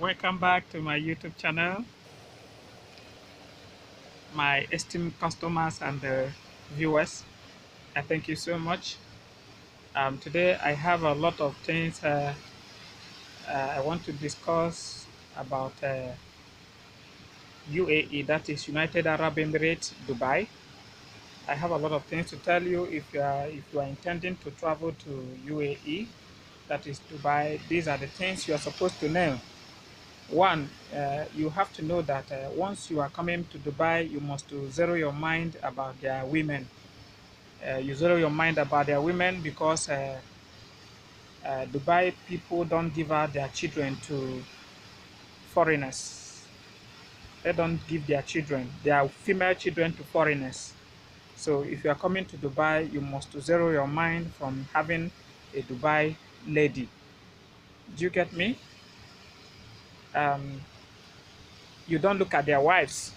Welcome back to my YouTube channel, my esteemed customers and viewers. I thank you so much. Today I have a lot of things I want to discuss about UAE, that is United Arab Emirates, Dubai. I have a lot of things to tell you if you are intending to travel to UAE, that is Dubai. These are the things you are supposed to know. One, you have to know that once you are coming to Dubai, you must to zero your mind about their women. You zero your mind about their women because Dubai people don't give out their children to foreigners. They don't give their female children to foreigners. So if you are coming to Dubai, you must to zero your mind from having a Dubai lady. Do you get me? Um, you don't look at their wives.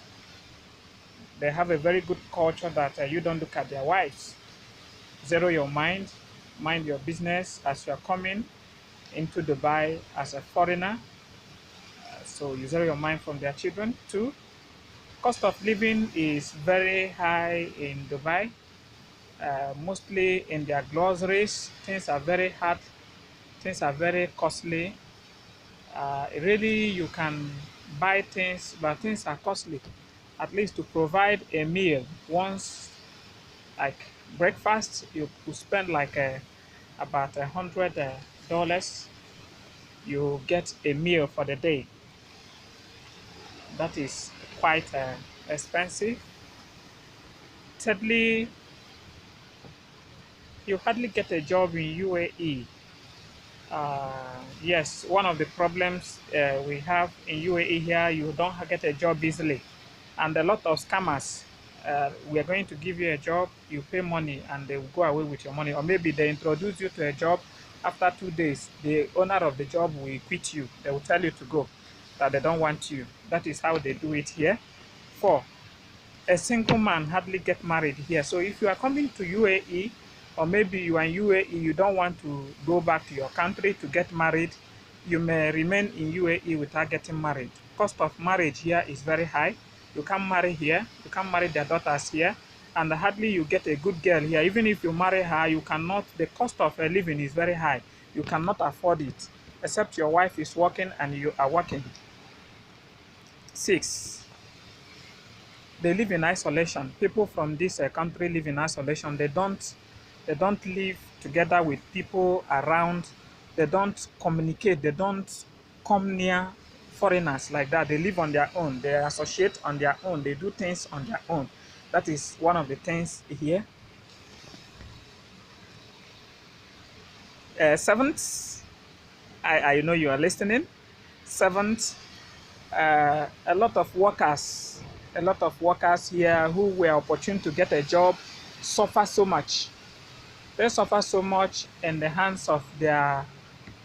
They have a very good culture that you don't look at their wives. Zero your mind, mind your business as you are coming into Dubai as a foreigner. So you zero your mind from their children. Two, cost of living is very high in Dubai. Mostly in their groceries, things are very hard, things are very costly. Really, you can buy things, but things are costly. At least to provide a meal once, like breakfast, you could spend like about $100. You get a meal for the day. That is quite expensive. Thirdly, you hardly get a job in UAE. Yes, one of the problems we have in UAE here, you don't get a job easily. And a lot of scammers, we are going to give you a job, you pay money, and they will go away with your money. Or maybe they introduce you to a job, after 2 days, the owner of the job will quit you. They will tell you to go, that they don't want you. That is how they do it here. Four, a single man hardly get married here. So if you are coming to UAE, or maybe you are in UAE, you don't want to go back to your country to get married, you may remain in UAE without getting married. Cost of marriage here is very high. You can't marry here, you can't marry their daughters here, and hardly you get a good girl here. Even if you marry her, you cannot, the cost of a living is very high. You cannot afford it, except your wife is working and you are working. Six, they live in isolation. People from this country live in isolation. They don't live together with people around. They don't communicate. They don't come near foreigners like that. They live on their own. They associate on their own. They do things on their own. That is one of the things here. Seventh, I know you are listening. Seventh, a lot of workers here who were opportune to get a job suffer so much. They suffer so much in the hands of their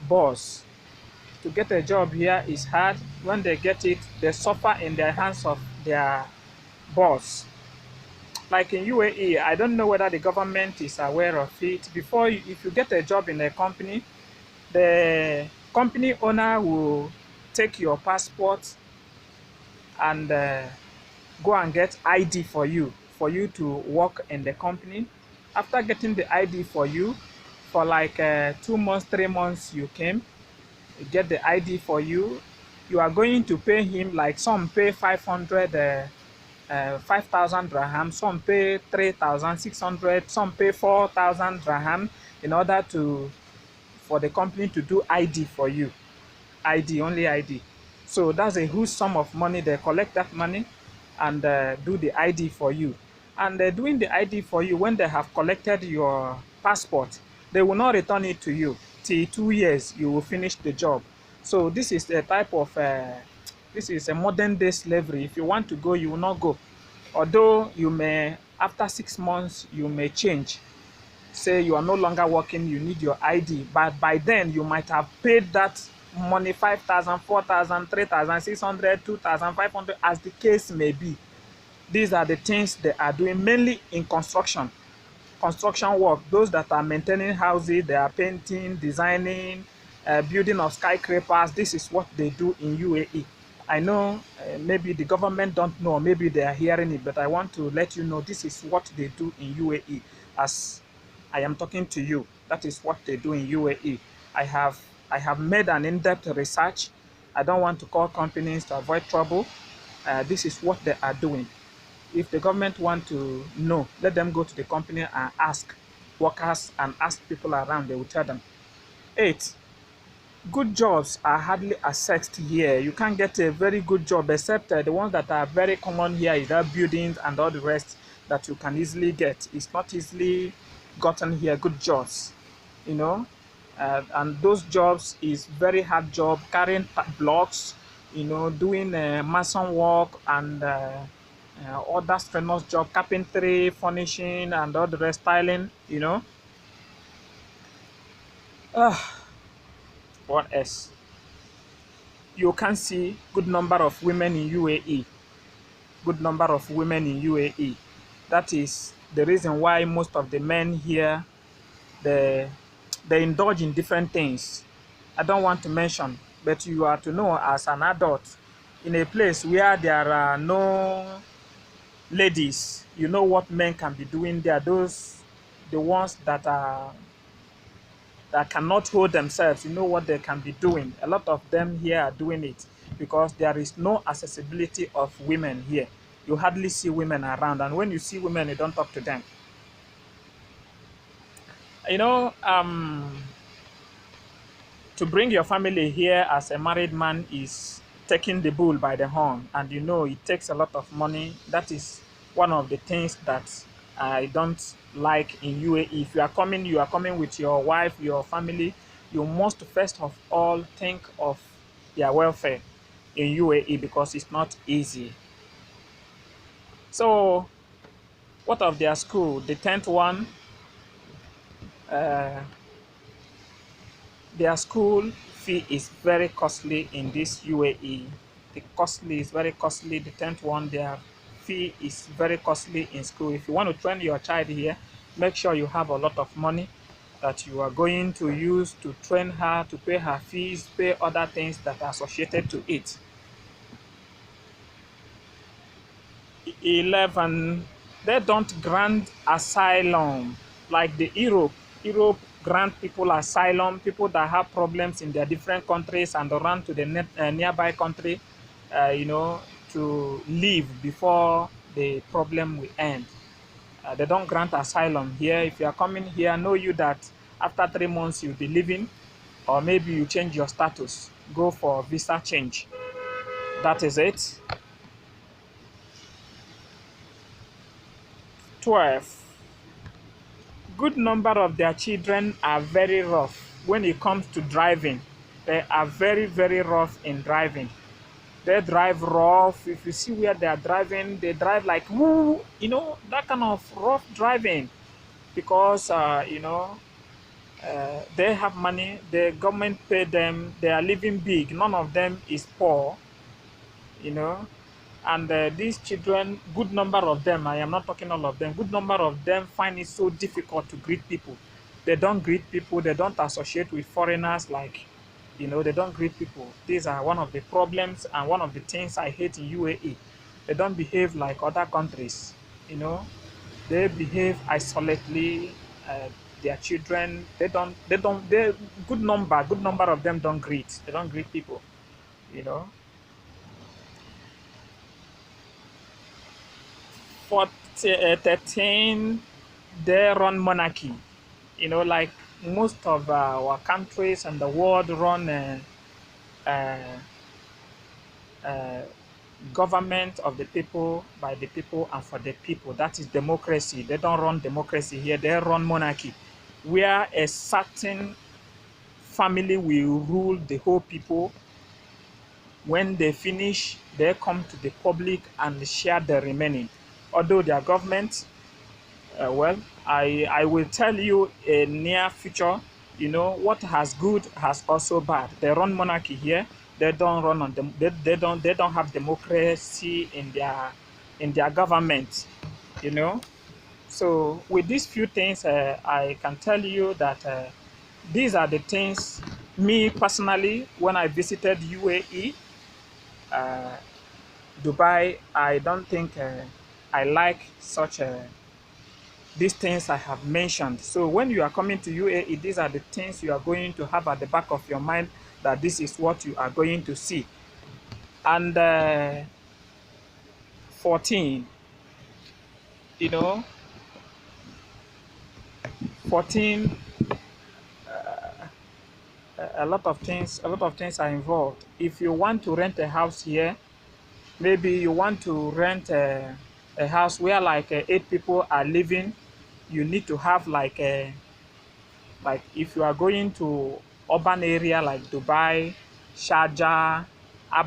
boss. To get a job here is hard. When they get it, they suffer in the hands of their boss. Like in UAE, I don't know whether the government is aware of it. If you get a job in a company, the company owner will take your passport and go and get ID for you to work in the company. After getting the ID for you, for like 2 months, 3 months, you get the ID for you. You are going to pay him, like some pay 5,000 dirham, some pay 3,600, some pay 4,000 dirham in order for the company to do ID for you. ID, only ID. So that's a huge sum of money. They collect that money and do the ID for you. And doing the ID for you, when they have collected your passport, they will not return it to you till 2 years. You will finish the job. So this is a type of this is a modern day slavery. If you want to go, you will not go. Although you may, after 6 months, you may change. Say you are no longer working, you need your ID, but by then you might have paid that money, 5,000, 4,000, 3,600, 2,500, as the case may be. These are the things they are doing, mainly in construction work. Those that are maintaining houses, they are painting, designing, building of skyscrapers. This is what they do in UAE. I know maybe the government don't know, maybe they are hearing it, but I want to let you know this is what they do in UAE. As I am talking to you, that is what they do in UAE. I have I have made an in-depth research. I don't want to call companies to avoid trouble. This is what they are doing. If the government want to know, let them go to the company and ask workers and ask people around. They will tell them. 8. Good jobs are hardly accessed here. You can't get a very good job except the ones that are very common here is that buildings and all the rest that you can easily get. It's not easily gotten here, good jobs, you know. And those jobs is very hard job, carrying blocks, you know, doing mason work and other strenuous job, carpentry, furnishing and all the rest, styling, you know. What else? You can see good number of women in UAE. Good number of women in UAE. That is the reason why most of the men here they indulge in different things. I don't want to mention, but you are to know as an adult in a place where there are no ladies, you know what men can be doing there. Those the ones that cannot hold themselves, you know what they can be doing. A lot of them here are doing it because there is no accessibility of women here. You hardly see women around, and when you see women, you don't talk to them. You know, to bring your family here as a married man is taking the bull by the horn, and you know it takes a lot of money. That is one of the things that I don't like in UAE. If you are coming with your wife, your family, you must first of all think of their welfare in UAE because it's not easy. So what of their school? The 10th one, uh, their school fee is very costly in this UAE. The costly is very costly. The 10th one, their fee is very costly in school. If you want to train your child here, make sure you have a lot of money that you are going to use to train her, to pay her fees, pay other things that are associated to it. 11, they don't grant asylum like the Europe. Europe grant people asylum, people that have problems in their different countries and run to the nearby country, you know, to live before the problem will end. They don't grant asylum here. If you are coming here, know you that after 3 months you'll be leaving, or maybe you change your status, go for visa change. That is it. 12. Good number of their children are very rough when it comes to driving. They are very, very rough in driving. They drive rough. If you see where they are driving, they drive like woo, you know, that kind of rough driving because, you know, they have money, the government pay them, they are living big. None of them is poor, you know. And these children, good number of them, I am not talking all of them, good number of them find it so difficult to greet people. They don't greet people, they don't associate with foreigners like, you know, they don't greet people. These are one of the problems and one of the things I hate in UAE. They don't behave like other countries, you know. They behave isolatedly. Uh, their children, good number of them don't greet. They don't greet people, you know. 13, they run monarchy. You know, like most of our countries and the world run uh, uh, government of the people, by the people, and for the people. That is democracy. They don't run democracy here. They run monarchy, where a certain family will rule the whole people. When they finish, they come to the public and share the remaining. Although their government, well, I will tell you a near future. You know what has good has also bad. They run monarchy here. They don't run on them. They don't have democracy in their government. You know. So with these few things, I can tell you that These are the things, me personally, when I visited UAE, uh, Dubai, I don't think I like such these things I have mentioned. So when you are coming to UAE, these are the things you are going to have at the back of your mind, that this is what you are going to see. And 14, you know, 14, a lot of things are involved. If you want to rent a house here, maybe you want to rent a house where like 8 people are living, you need to have like a, like if you are going to urban area like Dubai, Sharjah,